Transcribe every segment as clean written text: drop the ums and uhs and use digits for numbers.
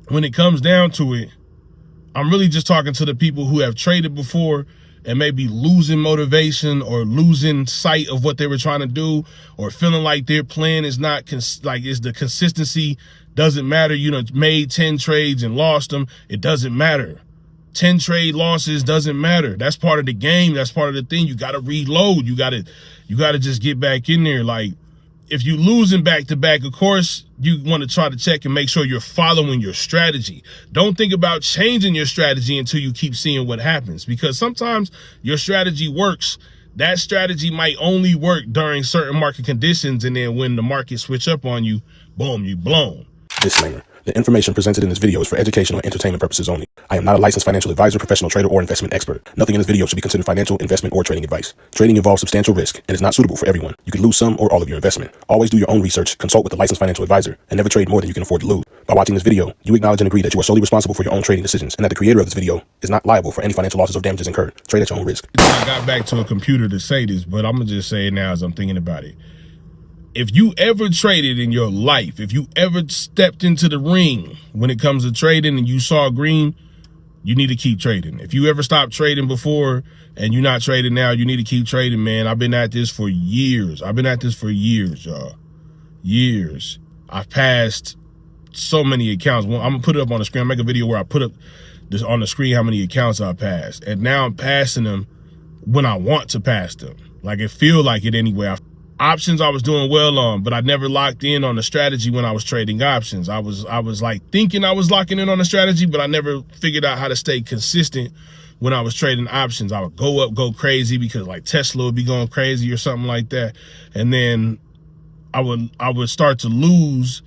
when it comes down to it, I'm really just talking to the people who have traded before and maybe losing motivation or losing sight of what they were trying to do, or feeling like their plan is not the consistency doesn't matter. You know, made 10 trades and lost them. It doesn't matter. 10 trade losses doesn't matter. That's part of the game. That's part of the thing. You got to reload. You got to just get back in there. Like, if you losing back to back, of course, you want to try to check and make sure you're following your strategy. Don't think about changing your strategy until you keep seeing what happens, because sometimes your strategy works. That strategy might only work during certain market conditions, and then when the market switch up on you, boom, you blown. Disclaimer. The information presented in this video is for educational and entertainment purposes only. I am not a licensed financial advisor, professional trader, or investment expert. Nothing in this video should be considered financial, investment, or trading advice. Trading involves substantial risk and is not suitable for everyone. You can lose some or all of your investment. Always do your own research, consult with a licensed financial advisor, and never trade more than you can afford to lose. By watching this video, you acknowledge and agree that you are solely responsible for your own trading decisions, and that the creator of this video is not liable for any financial losses or damages incurred. Trade at your own risk. I got back to a computer to say this, but I'm going to just say it now as I'm thinking about it. If you ever traded in your life, if you ever stepped into the ring when it comes to trading and you saw green, you need to keep trading. If you ever stopped trading before and you're not trading now, you need to keep trading, man. I've been at this for years. Y'all. Years. I've passed so many accounts. I'm going to put it up on the screen. I'll make a video where I put up this on the screen how many accounts I've passed. And now I'm passing them when I want to pass them. Like, it feel like it anyway. Options I was doing well on, but I never locked in on the strategy when I was trading options. I was like thinking I was locking in on the strategy, but I never figured out how to stay consistent when I was trading options. I would go up, go crazy, because like Tesla would be going crazy or something like that. And then I would start to lose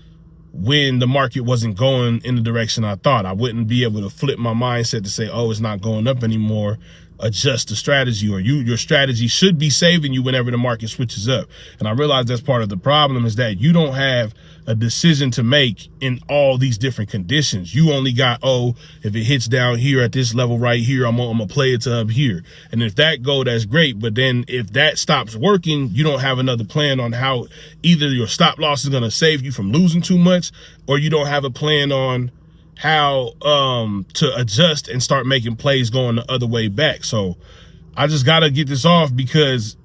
when the market wasn't going in the direction I thought. I wouldn't be able to flip my mindset to say, oh, it's not going up anymore. Adjust the strategy, or your strategy should be saving you whenever the market switches up. And I realize that's part of the problem, is that you don't have a decision to make in all these different conditions. You only got, oh, if it hits down here at this level right here, I'm gonna play it to up here. And if that go, that's great. But then if that stops working, you don't have another plan on how either your stop loss is gonna save you from losing too much, or you don't have a plan on how to adjust and start making plays going the other way back. So I just gotta get this off, because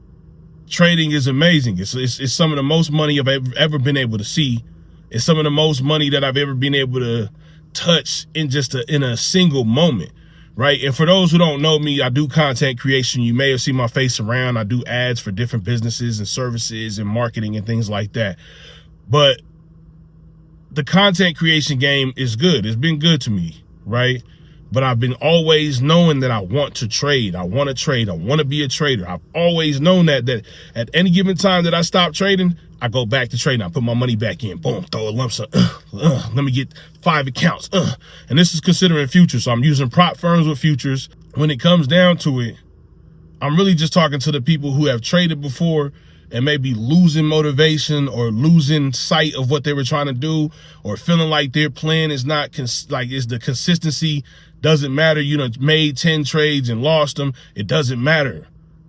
trading is amazing. It's some of the most money I've ever been able to see. It's some of the most money that I've ever been able to touch in just in a single moment, right? And for those who don't know me, I do content creation. You may have seen my face around. I do ads for different businesses and services and marketing and things like that. But the content creation game is good. It's been good to me, right? But I've been always knowing that I want to trade. I want to trade. I want to be a trader. I've always known that at any given time that I stop trading, I go back to trading. I put my money back in. Boom, throw a lump sum. Let me get 5 accounts. And this is considering futures. So I'm using prop firms with futures. When it comes down to it, I'm really just talking to the people who have traded before and maybe losing motivation or losing sight of what they were trying to do, or feeling like their plan is not the consistency doesn't matter. You know, made 10 trades and lost them. It doesn't matter.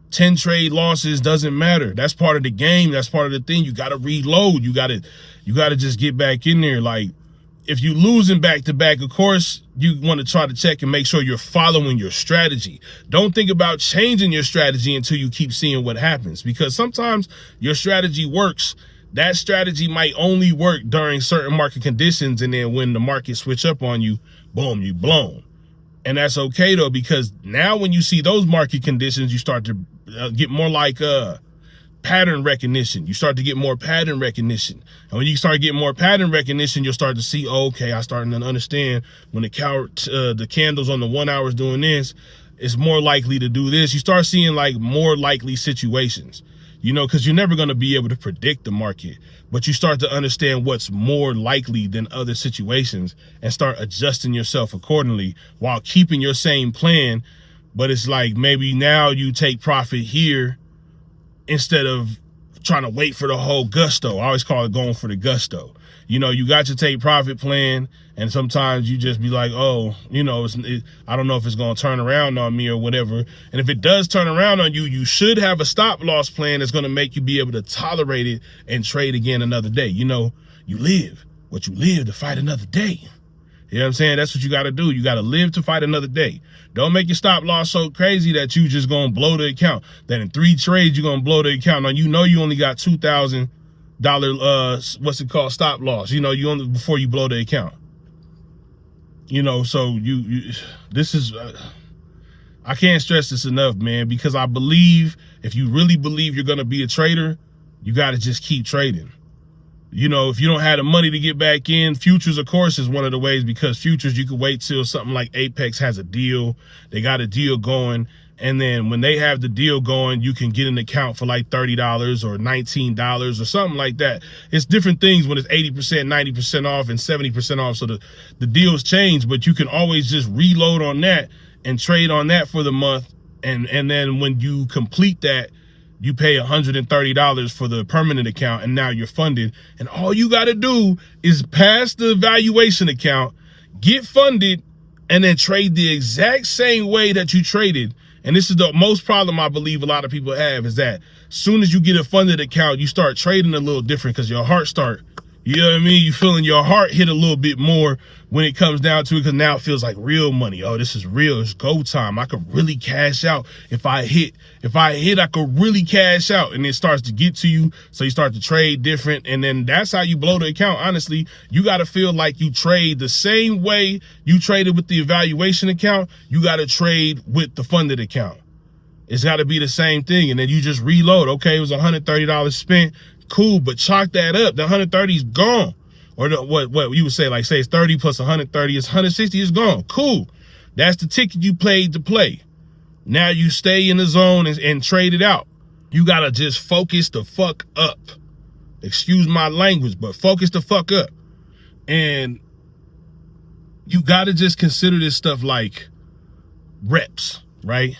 10 trade losses doesn't matter. That's part of the game. That's part of the thing. You got to reload. You got to just get back in there. Like, if you losing back to back, of course, you want to try to check and make sure you're following your strategy. Don't think about changing your strategy until you keep seeing what happens, because sometimes your strategy works. That strategy might only work during certain market conditions, and then when the market switch up on you, boom, you blown. And that's okay though, because now when you see those market conditions, you start to get more like pattern recognition. You start to get more pattern recognition. And when you start getting more pattern recognition, you'll start to see, oh, okay, I'm starting to understand when the candles on the 1 hour is doing this, it's more likely to do this. You start seeing like more likely situations, you know, because you're never going to be able to predict the market, but you start to understand what's more likely than other situations and start adjusting yourself accordingly while keeping your same plan. But it's like, maybe now you take profit here instead of trying to wait for the whole gusto. I always call it going for the gusto. You know, you got your take profit plan, and sometimes you just be like, oh, you know, I don't know if it's going to turn around on me or whatever. And if it does turn around on you, you should have a stop loss plan that's going to make you be able to tolerate it and trade again another day. You know, you live what you live to fight another day. You know what I'm saying? That's what you got to do. You got to live to fight another day. Don't make your stop loss so crazy that you just going to blow the account. That in 3 trades, you're going to blow the account. Now, you know you only got $2,000, what's it called, stop loss. You know, you only, before you blow the account. You know, so this is, I can't stress this enough, man, because I believe if you really believe you're going to be a trader, you got to just keep trading. You know, if you don't have the money to get back in, futures, of course, is one of the ways, because futures, you could wait till something like Apex has a deal. They got a deal going. And then when they have the deal going, you can get an account for like $30 or $19 or something like that. It's different things when it's 80%, 90% off and 70% off. So the deals change, but you can always just reload on that and trade on that for the month. And then when you complete that, you pay $130 for the permanent account, and now you're funded. And all you got to do is pass the evaluation account, get funded, and then trade the exact same way that you traded. And this is the most problem I believe a lot of people have, is that as soon as you get a funded account, you start trading a little different because your heart start, you know what I mean? You feeling your heart hit a little bit more when it comes down to it, because now it feels like real money. Oh, this is real. It's go time. I could really cash out if I hit. If I hit, I could really cash out. And it starts to get to you. So you start to trade different. And then that's how you blow the account. Honestly, you got to feel like you trade the same way you traded with the evaluation account. You got to trade with the funded account. It's got to be the same thing. And then you just reload. Okay, it was $130 spent. Cool, but chalk that up. The 130 is gone. Or what you would say, like say it's 30 plus 130 is 160, is gone. Cool. That's the ticket you played to play. Now you stay in the zone and trade it out. You gotta just focus the fuck up. Excuse my language, but focus the fuck up. And you gotta just consider this stuff like reps, right?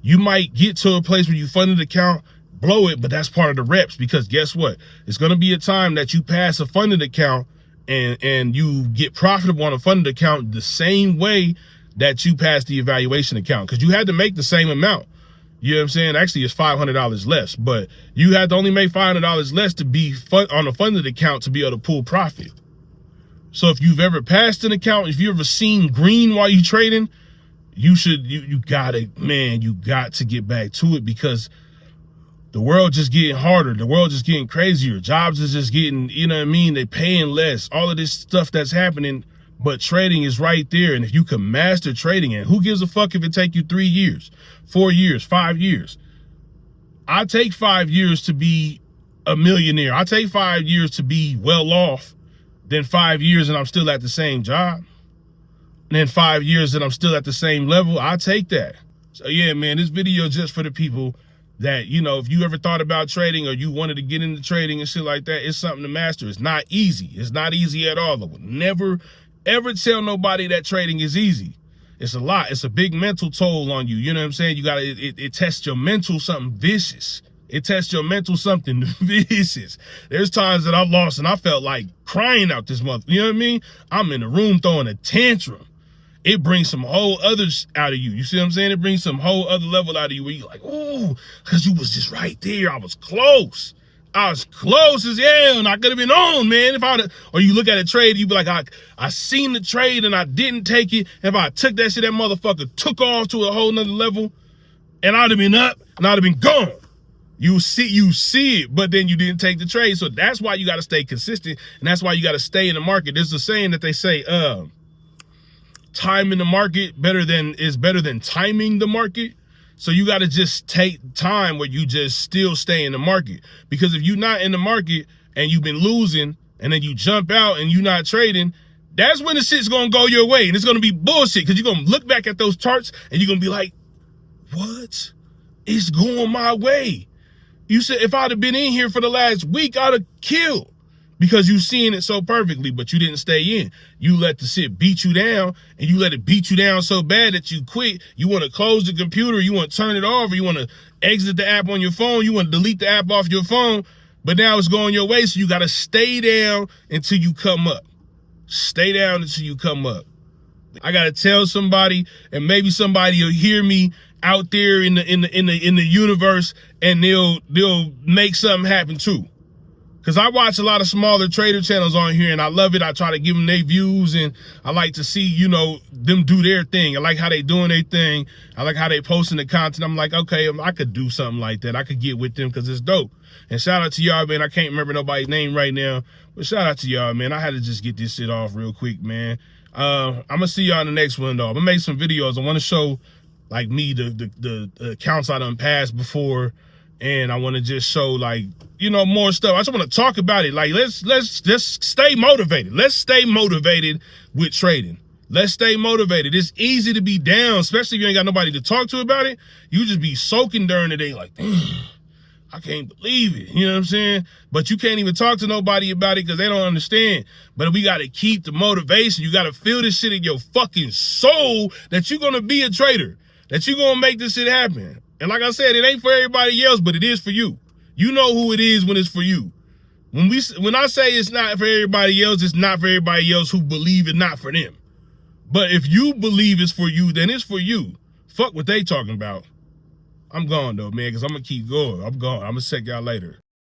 You might get to a place where you funded account, blow it, but that's part of the reps, because guess what? It's going to be a time that you pass a funded account and you get profitable on a funded account the same way that you pass the evaluation account, because you had to make the same amount. You know what I'm saying? Actually, it's $500 less, but you had to only make $500 less to be on a funded account to be able to pull profit. So if you've ever passed an account, if you've ever seen green while you trading, you got to get back to it, because the world just getting harder. The world just getting crazier. Jobs is just getting, you know what I mean? They paying less. All of this stuff that's happening, but trading is right there. And if you can master trading, and who gives a fuck if it take you 3 years, 4 years, 5 years? I take 5 years to be a millionaire. I take 5 years to be well off, then 5 years and I'm still at the same job. And then 5 years and I'm still at the same level. I take that. So yeah, man, this video just for the people that, you know, if you ever thought about trading or you wanted to get into trading and shit like that, it's something to master. It's not easy. It's not easy at all. I would never, ever tell nobody that trading is easy. It's a lot. It's a big mental toll on you. You know what I'm saying? You got to, it tests your mental something vicious. It tests your mental something vicious. There's times that I've lost and I felt like crying out this month. You know what I mean? I'm in the room throwing a tantrum. It brings some whole others out of you. You see what I'm saying? It brings some whole other level out of you where you're like, ooh, because you was just right there. I was close. I was close as hell, and I could have been on, man. If I would, or you look at a trade, you be like, I seen the trade and I didn't take it. If I took that shit, that motherfucker took off to a whole nother level, and I'd have been up and I'd have been gone. You see it, but then you didn't take the trade. So that's why you got to stay consistent, and that's why you got to stay in the market. There's a saying that they say, time in the market is better than timing the market. So you got to just take time where you just still stay in the market, because if you're not in the market and you've been losing and then you jump out and you're not trading, that's when the shit's going to go your way, and it's going to be bullshit, because you're going to look back at those charts and you're going to be like, what? It's going my way. You said if I'd have been in here for the last week, I'd have killed, because you seeing it so perfectly, but you didn't stay in. You let the shit beat you down, and you let it beat you down so bad that you quit. You want to close the computer, you want to turn it off, or you want to exit the app on your phone, you want to delete the app off your phone, but now it's going your way, so you got to stay down until you come up. Stay down until you come up. I got to tell somebody, and maybe somebody will hear me out there in the universe, and they'll make something happen too. Because I watch a lot of smaller trader channels on here, and I love it. I try to give them their views, and I like to see, you know, them do their thing. I like how they doing their thing. I like how they posting the content. I'm like, okay, I could do something like that. I could get with them because it's dope. And shout out to y'all, man. I can't remember nobody's name right now, but shout out to y'all, man. I had to just get this shit off real quick, man. I'm going to see y'all in the next one, though. I'm going to make some videos. I want to show, like, me, the accounts I done passed before. And I want to just show, like, you know, more stuff. I just want to talk about it. Like, let's just stay motivated. Let's stay motivated with trading. Let's stay motivated. It's easy to be down, especially if you ain't got nobody to talk to about it. You just be soaking during the day like, damn, I can't believe it. You know what I'm saying? But you can't even talk to nobody about it because they don't understand. But we got to keep the motivation. You got to feel this shit in your fucking soul that you're going to be a trader, that you're going to make this shit happen. And like I said, it ain't for everybody else, but it is for you. You know who it is when it's for you. When I say it's not for everybody else, it's not for everybody else who believe it's not for them. But if you believe it's for you, then it's for you. Fuck what they talking about. I'm gone though, man, because I'm going to keep going. I'm gone. I'm going to check y'all later.